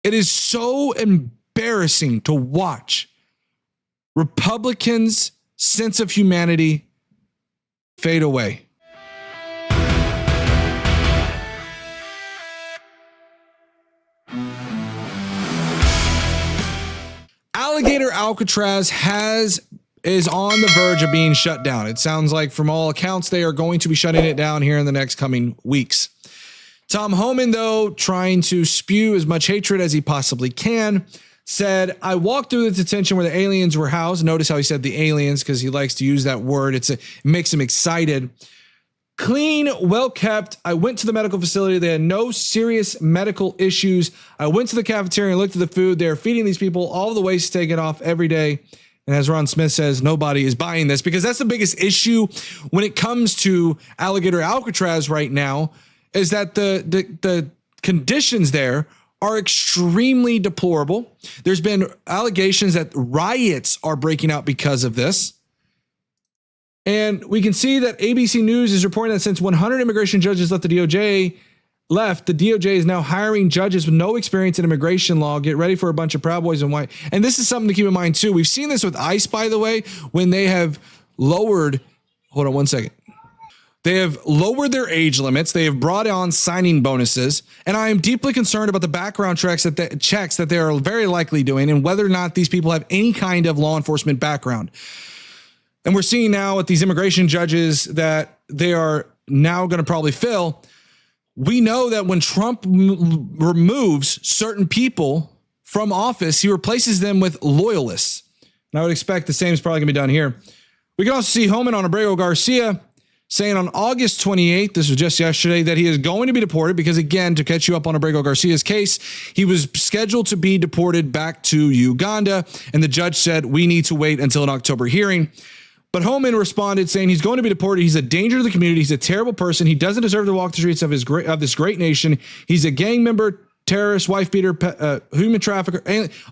It is so embarrassing to watch Republicans' sense of humanity fade away. Alligator Alcatraz is on the verge of being shut down. It sounds like from all accounts, they are going to be shutting it down here in the next coming weeks. Tom Homan, though, trying to spew as much hatred as he possibly can, said, I walked through the detention where the aliens were housed. Notice how he said the aliens because he likes to use that word. It makes him excited. Clean, well kept. I went to the medical facility. They had no serious medical issues. I went to the cafeteria and looked at the food. They're feeding these people all the waste taken off every day. And as Ron Smith says, nobody is buying this because that's the biggest issue when it comes to Alligator Alcatraz right now is that the conditions there are extremely deplorable. There's been allegations that riots are breaking out because of this. And we can see that ABC News is reporting that since 100 immigration judges left the DOJ, is now hiring judges with no experience in immigration law. Get ready for a bunch of Proud Boys and white. And this is something to keep in mind, too. We've seen this with ICE, by the way, when they have lowered. Hold on one second. They have lowered their age limits. They have brought on signing bonuses. And I am deeply concerned about the background checks that they are very likely doing and whether or not these people have any kind of law enforcement background. And we're seeing now with these immigration judges that they are now going to probably fill. We know that when Trump removes certain people from office, he replaces them with loyalists. And I would expect the same is probably going to be done here. We can also see Homan on Abrego Garcia saying on August 28th, this was just yesterday, that he is going to be deported because, again, to catch you up on Abrego Garcia's case, he was scheduled to be deported back to Uganda. And the judge said, we need to wait until an October hearing. But Homan responded saying he's going to be deported. He's a danger to the community. He's a terrible person. He doesn't deserve to walk the streets of this great nation. He's a gang member, terrorist, wife beater, human trafficker,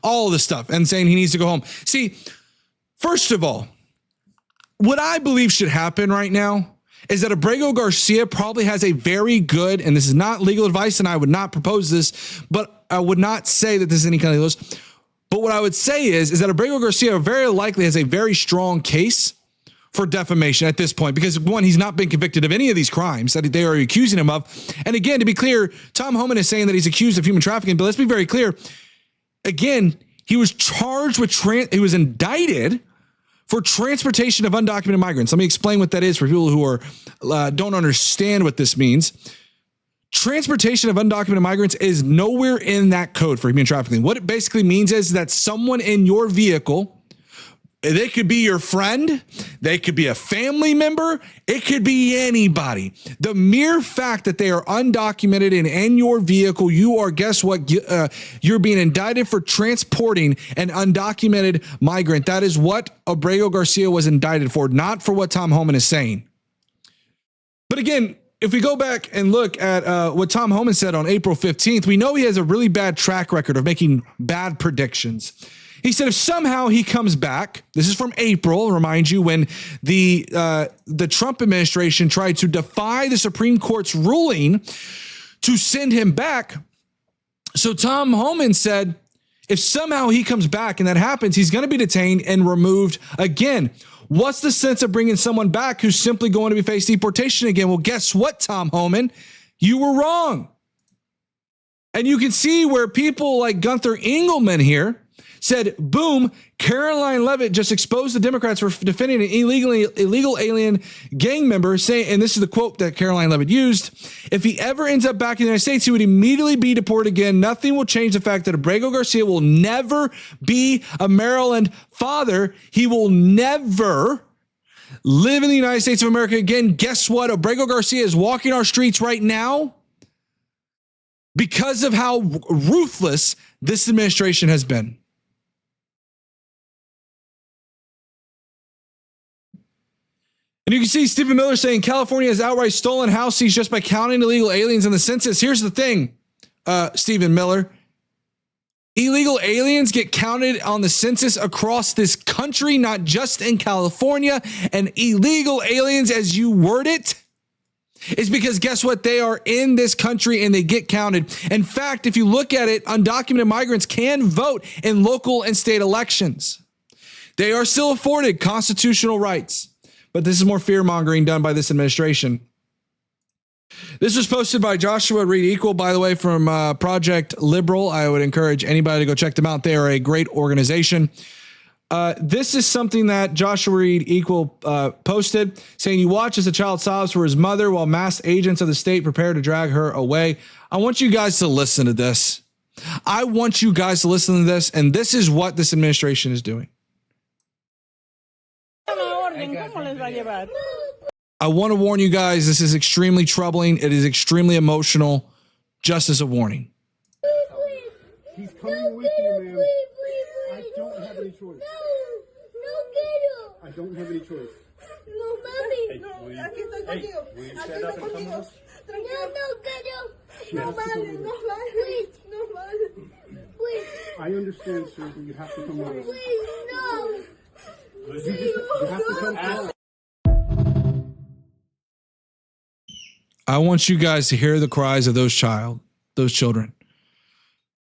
all of this stuff, and saying he needs to go home. See, first of all, what I believe should happen right now is that Abrego Garcia probably has a very good, and this is not legal advice, and I would not propose this, but I would not say that this is any kind of list. But what I would say is that Abrego Garcia very likely has a very strong case for defamation at this point, because one, he's not been convicted of any of these crimes that they are accusing him of. And again, to be clear, Tom Homan is saying that he's accused of human trafficking, but let's be very clear. Again, he was charged with, he was indicted for transportation of undocumented migrants. Let me explain what that is for people who are don't understand what this means. Transportation of undocumented migrants is nowhere in that code for human trafficking. What it basically means is that someone in your vehicle, they could be your friend, they could be a family member, it could be anybody. The mere fact that they are undocumented and in your vehicle, you are, guess what? You're being indicted for transporting an undocumented migrant. That is what Abrego Garcia was indicted for, not for what Tom Homan is saying. But again, if we go back and look at what Tom Homan said on April 15th, we know he has a really bad track record of making bad predictions. He said if somehow he comes back, this is from April, remind you, when the Trump administration tried to defy the Supreme Court's ruling to send him back. So Tom Homan said if somehow he comes back and that happens, he's going to be detained and removed again. What's the sense of bringing someone back who's simply going to be face deportation again? Well, guess what, Tom Homan? You were wrong. And you can see where people like Gunther Engelman here said, boom, Caroline Leavitt just exposed the Democrats for defending an illegal alien gang member, saying, and this is the quote that Caroline Leavitt used, if he ever ends up back in the United States, he would immediately be deported again. Nothing will change the fact that Abrego Garcia will never be a Maryland father. He will never live in the United States of America again. Guess what? Abrego Garcia is walking our streets right now because of how ruthless this administration has been. And you can see Stephen Miller saying California has outright stolen house seats just by counting illegal aliens in the census. Here's the thing, Stephen Miller. Illegal aliens get counted on the census across this country, not just in California. And illegal aliens, as you word it, is because guess what? They are in this country and they get counted. In fact, if you look at it, undocumented migrants can vote in local and state elections. They are still afforded constitutional rights, but this is more fear mongering done by this administration. This was posted by Joshua Reed Equal, by the way, from Project Liberal. I would encourage anybody to go check them out. They are a great organization. This is something that Joshua Reed Equal posted, saying, you watch as a child sobs for his mother while masked agents of the state prepare to drag her away. I want you guys to listen to this. I want you guys to listen to this, and this is what this administration is doing. I want to warn you guys, this is extremely troubling. It is extremely emotional, just as a warning. He's coming with you, ma'am. I don't have any choice. No, quiero. I don't have any choice. No, mami. Hey, will you stand up and come with us? No, quiero. No, vale, no vale. Please. I understand, sir, but you have to come with us. Please, no. You have to come with us. I want you guys to hear the cries of those children.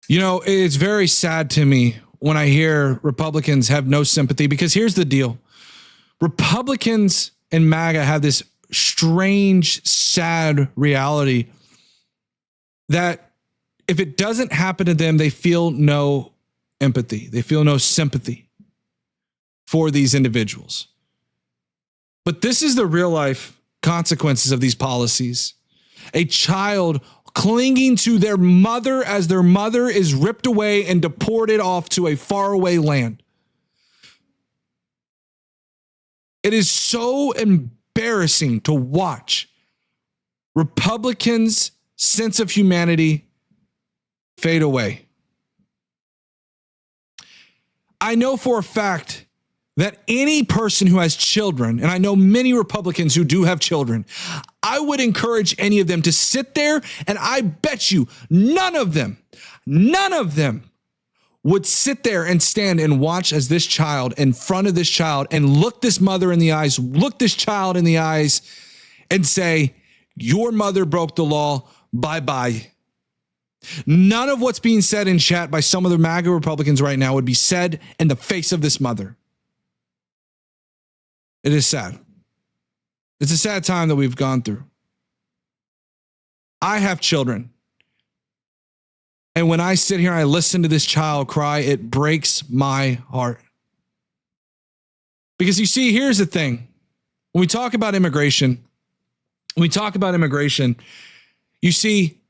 You know, it's very sad to me when I hear Republicans have no sympathy, because here's the deal. Republicans and MAGA have this strange, sad reality that if it doesn't happen to them, they feel no empathy. They feel no sympathy for these individuals. But this is the real life consequences of these policies. A child clinging to their mother as their mother is ripped away and deported off to a faraway land. It is so embarrassing to watch Republicans' sense of humanity fade away. I know for a fact that any person who has children, and I know many Republicans who do have children, I would encourage any of them to sit there, and I bet you none of them would sit there and stand and watch as this child, in front of this child, and look this mother in the eyes, look this child in the eyes, and say, your mother broke the law, bye-bye. None of what's being said in chat by some of the MAGA Republicans right now would be said in the face of this mother. It is sad. It's a sad time that we've gone through. I have children. And when I sit here and I listen to this child cry, it breaks my heart. Because you see, here's the thing. When we talk about immigration, you see,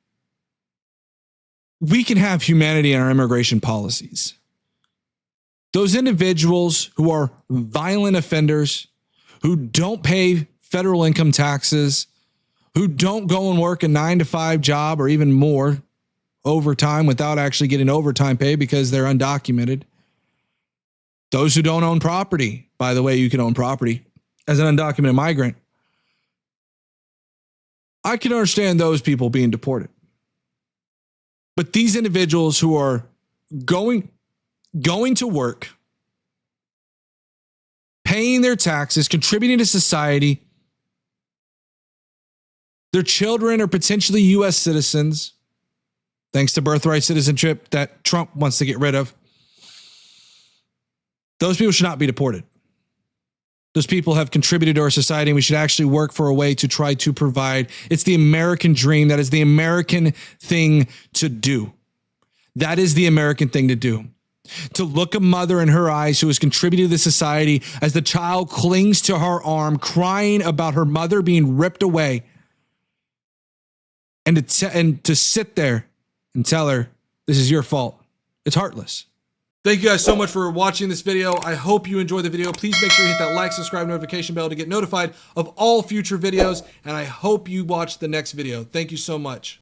we can have humanity in our immigration policies. Those individuals who are violent offenders, who don't pay federal income taxes, who don't go and work a 9-to-5 job or even more overtime without actually getting overtime pay because they're undocumented. Those who don't own property, by the way, you can own property as an undocumented migrant. I can understand those people being deported. But these individuals who are going to work, paying their taxes, contributing to society. Their children are potentially U.S. citizens, thanks to birthright citizenship that Trump wants to get rid of. Those people should not be deported. Those people have contributed to our society, and we should actually work for a way to try to provide. It's the American dream. That is the American thing to do. That is the American thing to do. To look a mother in her eyes who has contributed to the society as the child clings to her arm, crying about her mother being ripped away, and to sit there and tell her, this is your fault. It's heartless. Thank you guys so much for watching this video. I hope you enjoyed the video. Please make sure you hit that like, subscribe, notification bell to get notified of all future videos. And I hope you watch the next video. Thank you so much.